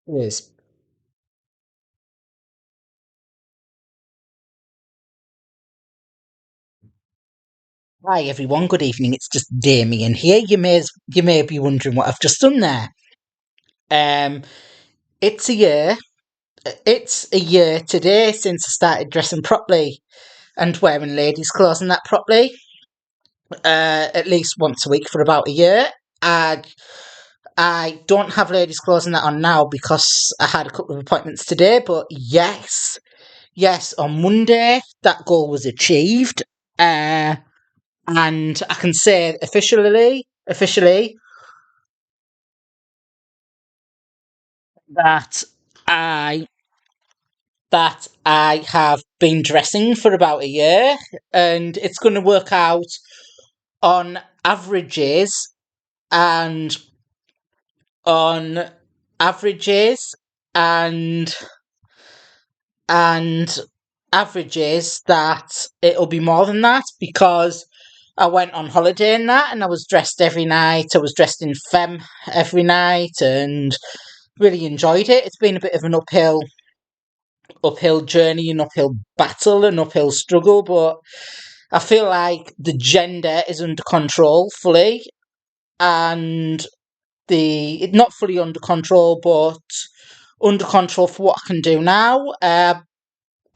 Yes. Hi everyone, good evening. It's just Damian here. You may be wondering what I've just done there. Um, it's a year. It's a year today since I started dressing properly and wearing ladies' clothes and that properly. At least once a week for about a year. And I don't have ladies' clothes and that on now because I had a couple of appointments today. But yes, on Monday that goal was achieved. And I can say officially that I I have been dressing for about a year, and it's going to work out on averages and on averages and and averages that it'll be more than that because I went on holiday and that, and I was dressed every night. I was dressed in femme every night, and really enjoyed it. It's been a bit of an uphill journey, an uphill battle, an uphill struggle, but I feel like the gender is under control fully, and the not fully under control, but under control for what I can do now.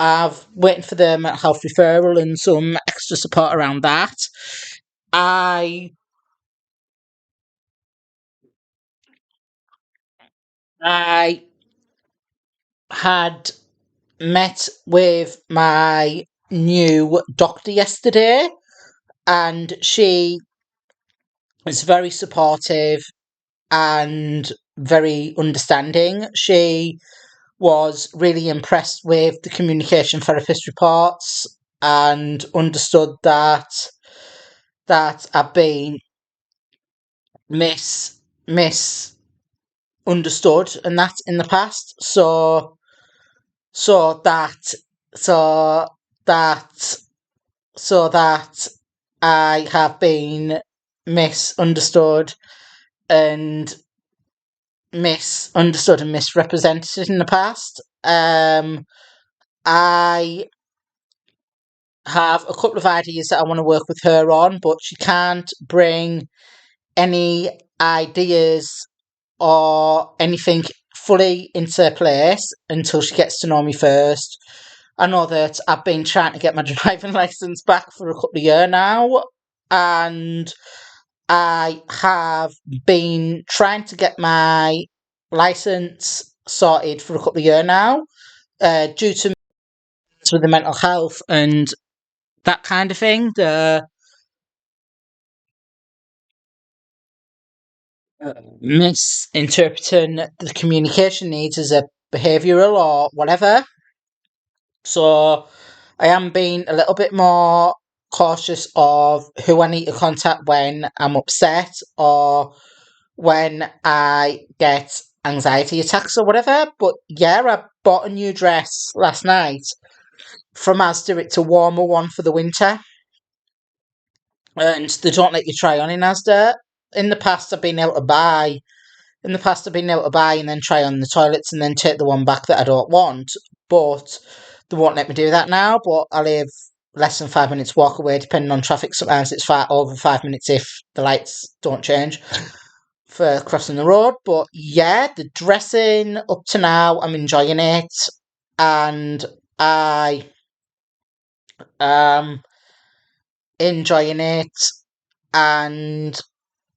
I've waiting for the mental health referral and some extra support around that. I I had met with my new doctor yesterday, and she is very supportive and very understanding. She was really impressed with the communication therapist reports and understood that I've been misunderstood and that in the past. So that so that so that I have been misunderstood and misrepresented in the past. I have a couple of ideas that I want to work with her on, but she can't bring any ideas or anything fully into place until she gets to know me first. I know that I've been trying to get my driving license back for a couple of years now, and I have been trying to get my license sorted for a couple of years now, due to with the mental health and that kind of thing. The misinterpreting the communication needs as a behavioural or whatever. So I am being a little bit more cautious of who I need to contact when I'm upset or when I get anxiety attacks or whatever. But yeah, I bought a new dress last night from Asda. It's a warmer one for the winter, and they don't let you try on in Asda. In the past, I've been able to buy. In the past, I've been able to buy and then try on the toilets and then take the one back that I don't want. But they won't let me do that now. But I live less than 5 minutes walk away, depending on traffic. Sometimes it's far over 5 minutes if the lights don't change. for crossing the road. But yeah, the dressing up to now, I'm enjoying it, and I am enjoying it, and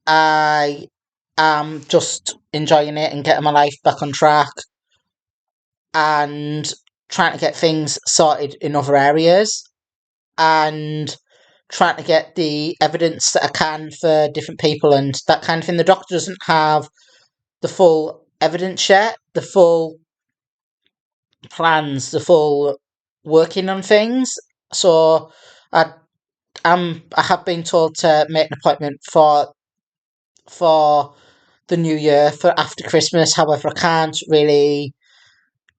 I am just enjoying it and getting my life back on track and trying to get things sorted in other areas and trying to get the evidence that I can for different people and that kind of thing. The doctor doesn't have the full evidence yet, the full plans, the full working on things. So I I have been told to make an appointment for the new year for after Christmas. However, I can't really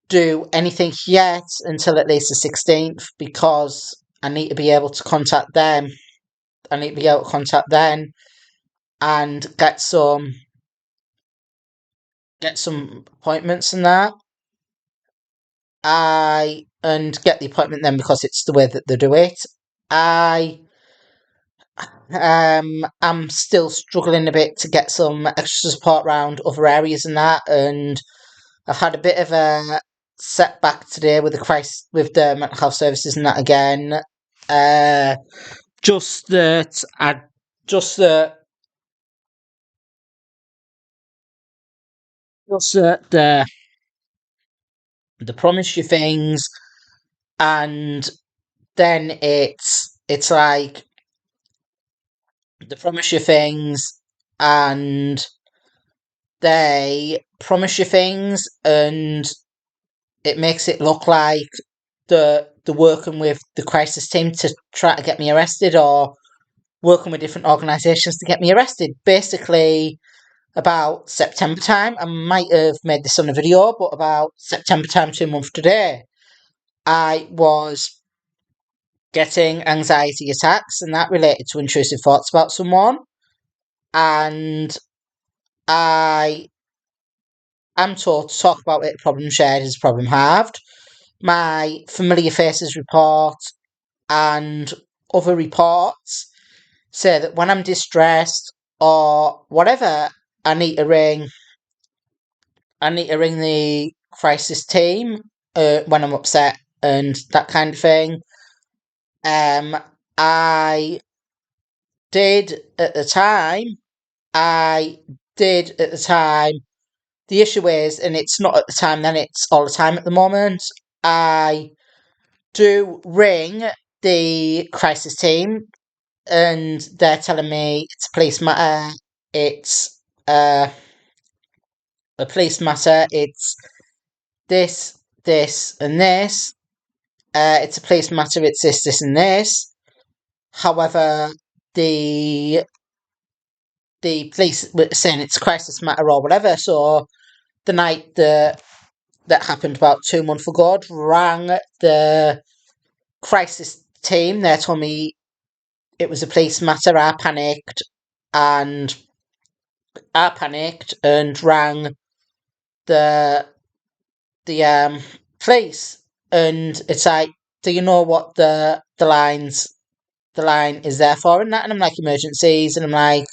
do anything yet until at least the 16th because I need to be able to contact them. I need to be able to contact them and get some appointments and that. I and get the appointment then because it's the way that they do it. I I'm still struggling a bit to get some extra support around other areas and that, and I've had a bit of a setback today with the crisis with the mental health services and that again. Uh, just that I just that just that they promise you things and then it's like they promise you things and they promise you things and it makes it look like the working with the crisis team to try to get me arrested or working with different organisations to get me arrested. Basically, about September time, I might have made this on a video, but about September time, 2 months today, I was getting anxiety attacks, and that related to intrusive thoughts about someone. And I am told to talk about it. Problem shared is problem halved. My familiar faces report and other reports say that when I'm distressed or whatever, I need to ring. I need to ring the crisis team when I'm upset and that kind of thing. Um, I did at the time. I did at the time. The issue is, and it's not at the time, then it's all the time at the moment. I do ring the crisis team and they're telling me it's a police matter. It's a police matter. It's this, this, and this. It's a police matter. It's this, this, and this. However, the police were saying it's a crisis matter or whatever. So the night that happened about 2 months ago, I'd rang the crisis team. They told me it was a police matter. And I panicked and rang the police. And it's like, do you know what the line is there for and that? And I'm like, emergencies. And I'm like,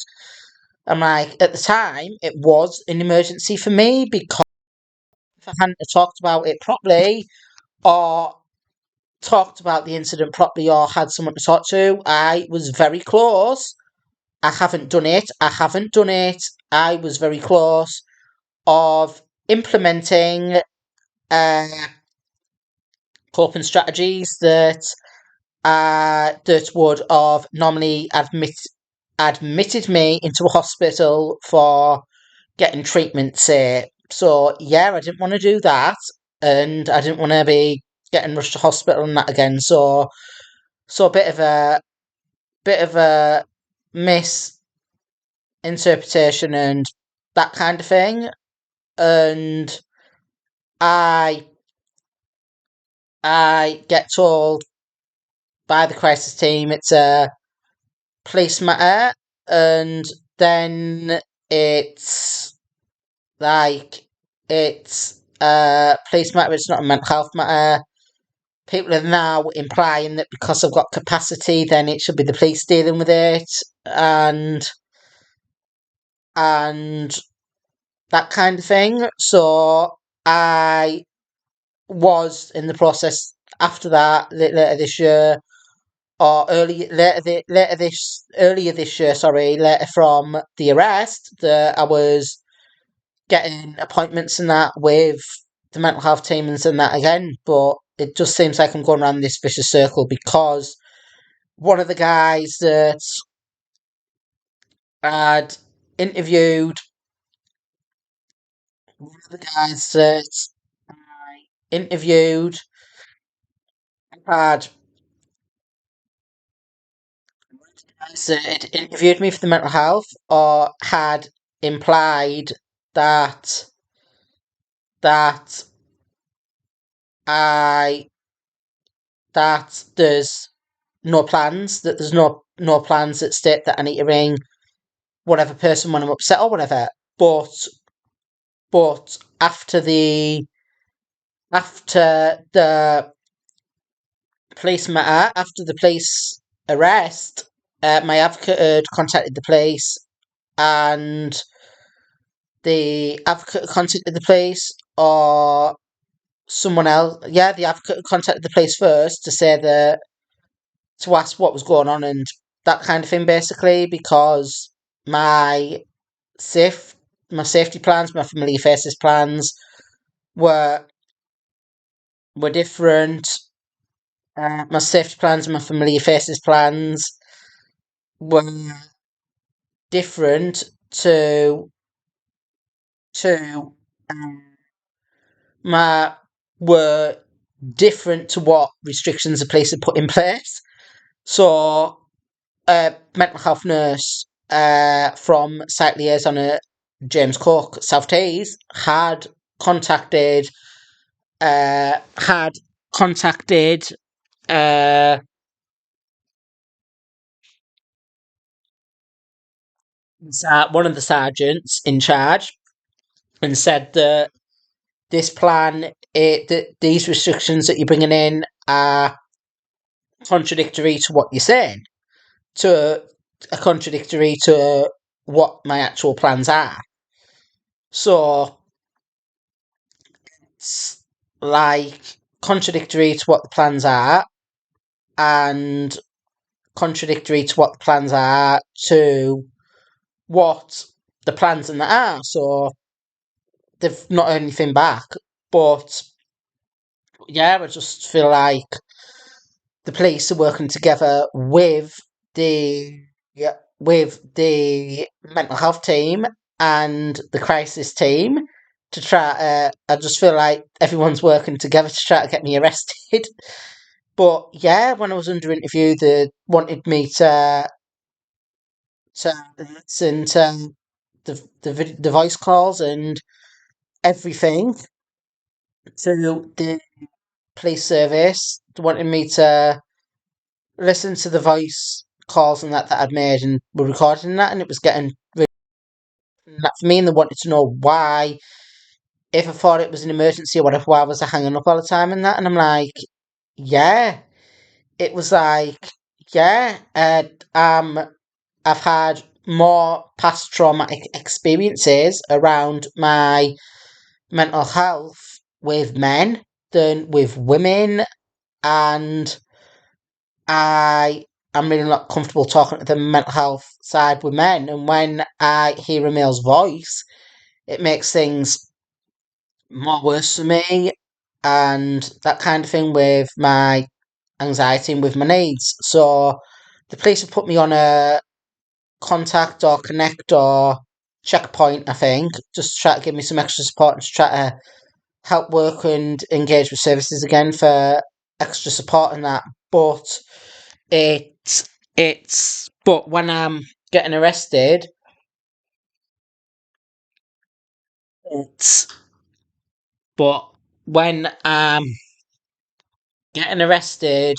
at the time, it was an emergency for me because if I hadn't talked about it properly or talked about the incident properly or had someone to talk to, I was very close. I haven't done it. I haven't done it. I was very close of implementing uh, coping strategies that would have normally admitted me into a hospital for getting treatment, say. So yeah, I didn't want to do that, and I didn't want to be getting rushed to hospital and that again. So a bit of a misinterpretation and that kind of thing. And I I get told by the crisis team it's a police matter, and then it's like it's a police matter. It's not a mental health matter. People are now implying that because I've got capacity, then it should be the police dealing with it, and and that kind of thing. So I was in the process after that later this year, or earlier this year. Sorry, later from the arrest, that I was getting appointments and that with the mental health teams and that again. But it just seems like I'm going around this vicious circle because one of the guys that had interviewed, one of the guys that I interviewed had guys that had interviewed me for the mental health or had implied that that I that there's no plans that state that I need to ring whatever person when I'm upset or whatever. But after the after the police arrest, my advocate had contacted the police, and the advocate contacted the police or someone else. Yeah, the advocate contacted the police first to say that to ask what was going on and that kind of thing, basically, because my safe my safety plans, my familiar faces plans were different. My safety plans and my familiar faces plans were different to my were different to what restrictions the police had put in place. So, a mental health nurse from site liaison at James Cook South Tees had contacted uh, one of the sergeants in charge and said that that these restrictions that you're bringing in are contradictory to what you're saying, to contradictory to what my actual plans are. So it's like contradictory to what the plans are, and contradictory to what the plans are to what the plans and that are. So they've not heard anything back. But yeah, I just feel like the police are working together the yeah, with the mental health team and the crisis team to try. I just feel like everyone's working together to try to get me arrested. But yeah, when I was under interview, they wanted me to listen to the voice calls and everything to the police service. They wanted me to listen to the voice calls and that I'd made and were recording that, and it was getting really that for me. And they wanted to know why, if I thought it was an emergency or whatever, why was I hanging up all the time and that. And I'm like, yeah, it was like, yeah, I've had more past traumatic experiences around my mental health with men than with women, and I am really not comfortable talking to the mental health side with men. And when I hear a male's voice, it makes things more worse for me, and that kind of thing with my anxiety and with my needs. So the police have put me on a contact or connect or checkpoint, I think, just to try to give me some extra support and to try to help work and engage with services again for extra support and that. But but when I'm getting arrested, it's but when I'm getting arrested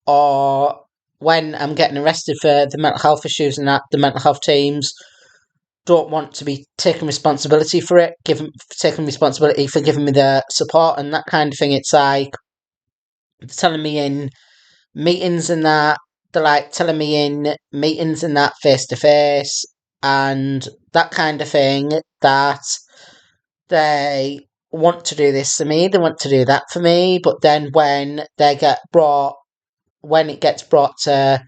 or when I'm getting arrested for the mental health issues and that, the mental health teams don't want to be taking responsibility for it, taking responsibility for giving me the support and that kind of thing. It's like they're telling me in meetings and that, they're like telling me in meetings and that face to face, and that kind of thing, that they want to do this for me, they want to do that for me, but then when it gets brought to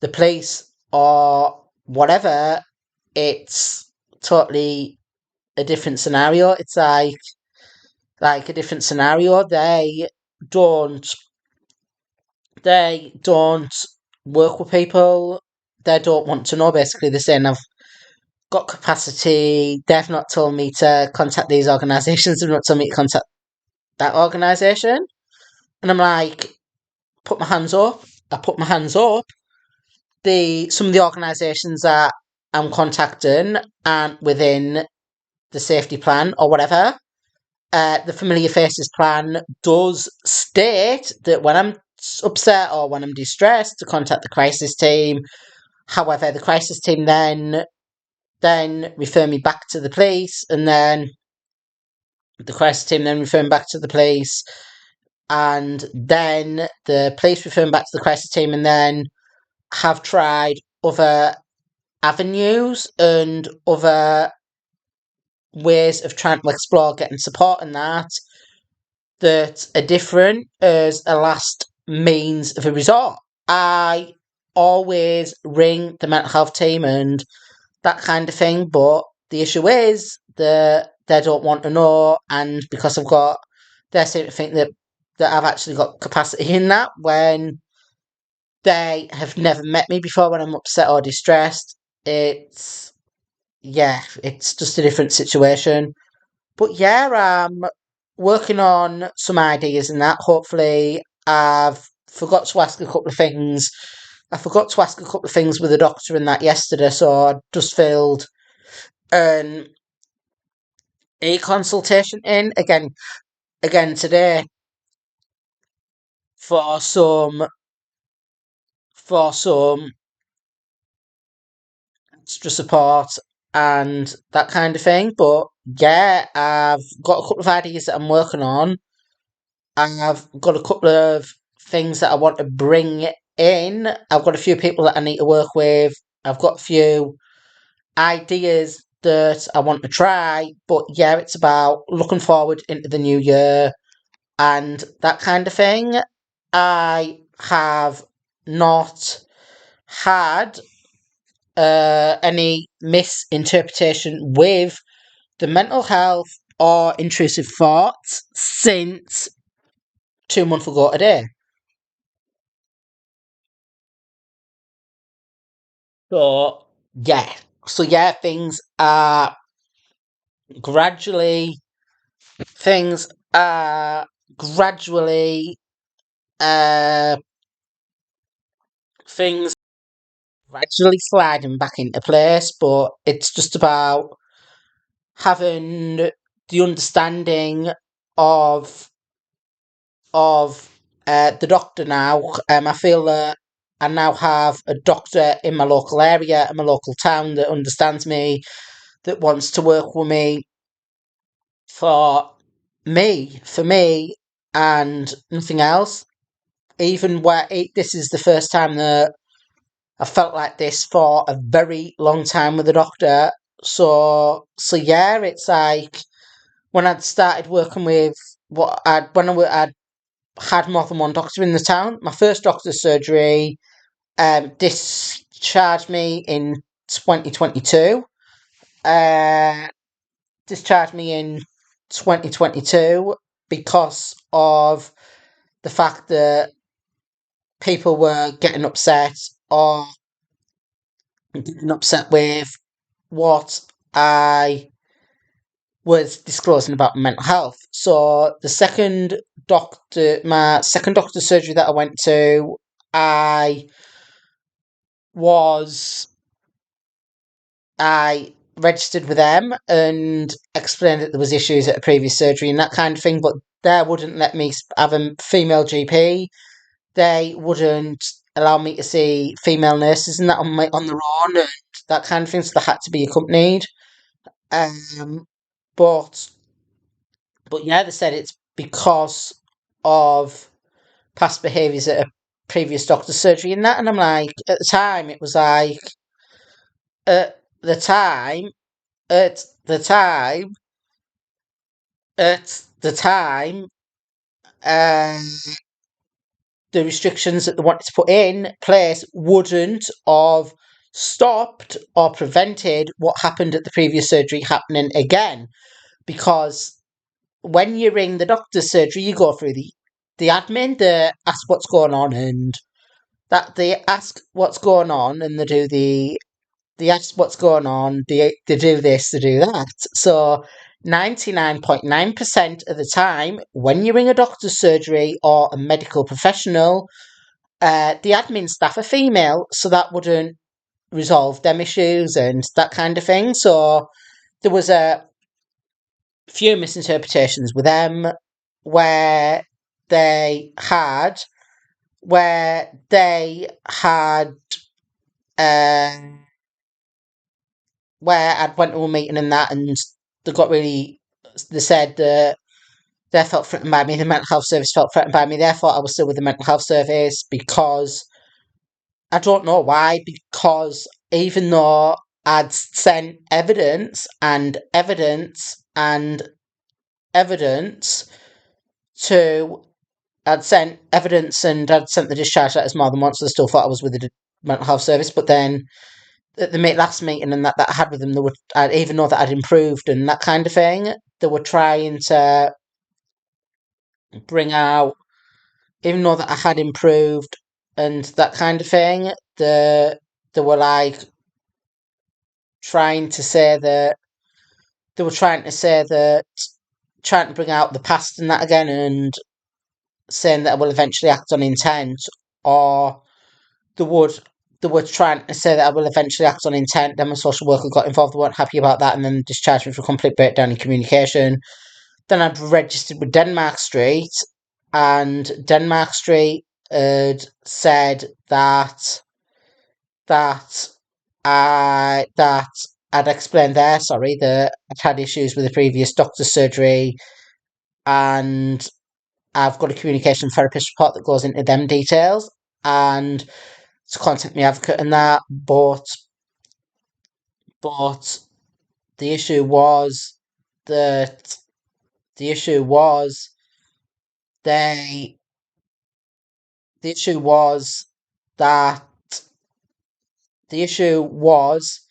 the police or whatever, it's totally a different scenario. It's like a different scenario. Don't they don't work with people. They don't want to know. Basically, they're saying I've got capacity. They've not told me to contact these organisations. They've not told me to contact that organisation. And I'm like, put my hands up. I put my hands up. Some of the organisations that I'm contacting aren't within the safety plan or whatever. The familiar faces plan does state that when I'm upset or when I'm distressed to contact the crisis team. However, the crisis team then refer me back to the police, and then the crisis team then refer me back to the police, and then the police refer me back to the crisis team, and then have tried other avenues and other ways of trying to explore getting support and that are different as a last means of a resort. I always ring the mental health team and that kind of thing, but the issue is that they don't want to know, and because they seem to think that I've actually got capacity in that when they have never met me before when I'm upset or distressed. It's it's just a different situation. But yeah, I'm working on some ideas and that. Hopefully, I've forgot to ask a couple of things. I forgot to ask a couple of things with the doctor and that yesterday, so I just filled an consultation in again today for some extra support and that kind of thing. But yeah, I've got a couple of ideas that I'm working on. I've got a couple of things that I want to bring in. I've got a few people that I need to work with. I've got a few ideas that I want to try. But yeah, it's about looking forward into the new year and that kind of thing. I have not had any misinterpretation with the mental health or intrusive thoughts since 2 months ago today. So yeah, things are gradually things are gradually uh things gradually sliding back into place, but it's just about having the understanding of of the doctor now. I feel that I now have a doctor in my local area, in my local town, that understands me, that wants to work with me for me, and nothing else. Even this is the first time that I felt like this for a very long time with the doctor. So yeah, it's like when I'd started working with I'd had more than one doctor in the town. My first doctor's surgery discharged me in 2022. Uh, discharged me in 2022 because of the fact that people were getting upset or getting upset with what I was disclosing about mental health. So my second doctor surgery that I went to, I was I registered with them and explained that there was issues at a previous surgery and that kind of thing, but they wouldn't let me have a female GP. They wouldn't allow me to see female nurses and that on their own and that kind of thing, so they had to be accompanied. Um, but yeah, they said it's because of past behaviours at a previous doctor's surgery and that, and I'm like, at the time, it was like, at the time, at the time, at the time, um, the restrictions that they wanted to put in place wouldn't have stopped or prevented what happened at the previous surgery happening again. Because when you ring the doctor's surgery, you go through the admin, they ask what's going on, and that they ask what's going on, and they ask what's going on, they do this, they do that. So 99.9% of the time, when you ring a doctor's surgery or a medical professional, the admin staff are female, so that wouldn't resolve them issues and that kind of thing. So there was a few misinterpretations with them where they had where they had um where I'd went to a meeting and that, and they got really, they said that they felt threatened by me, the mental health service felt threatened by me, they thought I was still with the mental health service, because I don't know why, because even though I'd sent evidence to and I'd sent the discharge letters more than once, so they still thought I was with the mental health service. But then at the last meeting and that I had with them, they were, even though that I'd improved and that kind of thing, they were trying to bring out, even though that I had improved and that kind of thing, they were like trying to say that they were trying to say that trying to bring out the past and that again, and saying that I will eventually act on intent, or they would they were trying to say that I will eventually act on intent. Then my social worker got involved, they weren't happy about that, and then discharged me for a complete breakdown in communication. Then I'd registered with Denmark Street, and Denmark Street had said that that I'd explained there, sorry, that I'd had issues with the previous doctor's surgery, and I've got a communication therapist report that goes into them details, and to contact my advocate and that, but the issue was that the issue was they the issue was that the issue was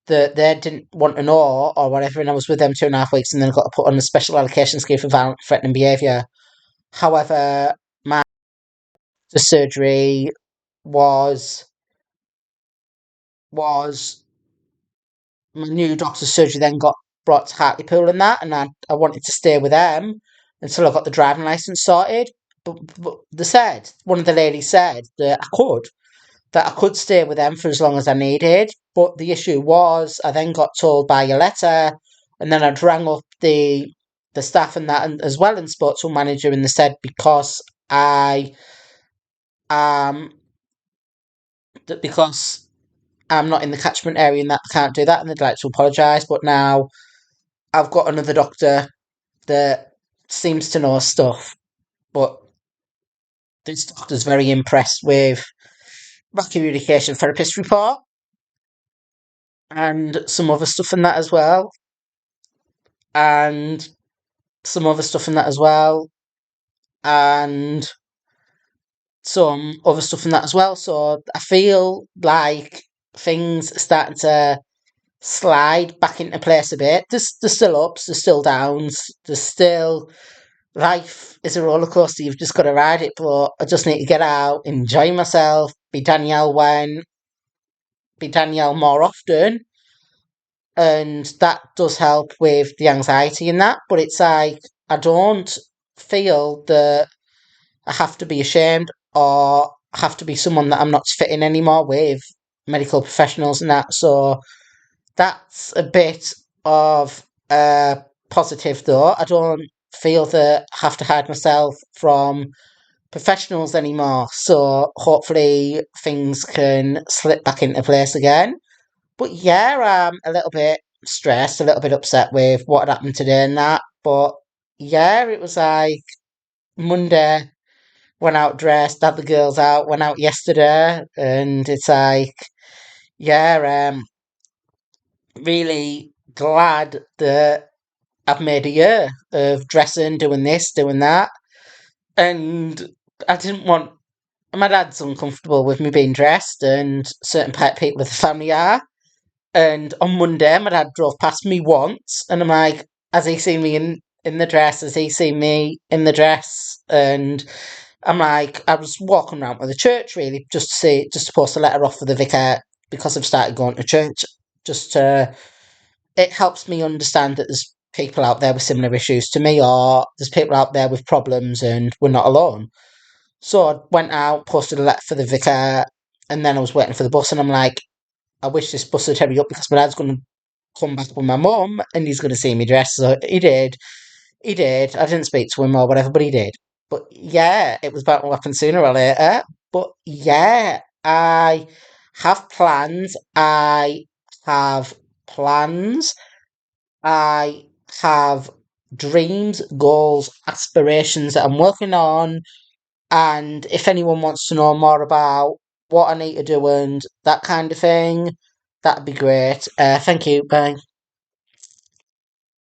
that they didn't want to know or whatever, and I was with them 2.5 weeks, and then I got put on a special allocation scheme for violent threatening behaviour. However, my surgery was was my new doctor's surgery then got brought to Hartlepool and that, and I wanted to stay with them until I got the driving licence sorted. But they said, one of the ladies said that I could stay with them for as long as I needed. But the issue was, I then got told by a letter, and then I'd rang up the staff and that, and as well, and spoke to a manager, and they said because I um because I'm not in the catchment area and that I can't do that, and they'd like to apologise. But now I've got another doctor that seems to know stuff, but this doctor's very impressed with my communication therapist report and some other stuff in that as well, and some other stuff in that as well, and some other stuff in that as well. So I feel like things are starting to slide back into place a bit. There's still ups, there's still downs, there's still, life is a roller coaster. You've just got to ride it. But I just need to get out, enjoy myself, be Danielle more often, and that does help with the anxiety and that. But it's like I don't feel that I have to be ashamed or have to be someone that I'm not fitting anymore with medical professionals and that. So that's a bit of a positive, though. I don't feel that I have to hide myself from professionals anymore. So hopefully things can slip back into place again. But yeah, I'm a little bit stressed, a little bit upset with what had happened today and that. But yeah, it was like Monday, went out dressed, had the girls out, went out yesterday, and it's like, yeah, really glad that I've made a year of dressing, doing this, doing that. And I didn't want my dad's uncomfortable with me being dressed, and certain people of the family are. And on Monday, my dad drove past me once, and I'm like, has he seen me in the dress? Has he seen me in the dress? And I'm like, I was walking around with the church really, just to see, just to post a letter off for the vicar because I've started going to church. Just to, it helps me understand that there's people out there with similar issues to me, or there's people out there with problems, and we're not alone. So I went out, posted a letter for the vicar, and then I was waiting for the bus, and I'm like, I wish this bus would hurry up because my dad's going to come back with my mum and he's going to see me dressed. So he did. He did. I didn't speak to him or whatever, but he did. But yeah, it was about to happen sooner or later. But yeah, I have plans. I have plans. I have dreams, goals, aspirations that I'm working on. And if anyone wants to know more about what I need to do and that kind of thing, that'd be great. Thank you. Bye.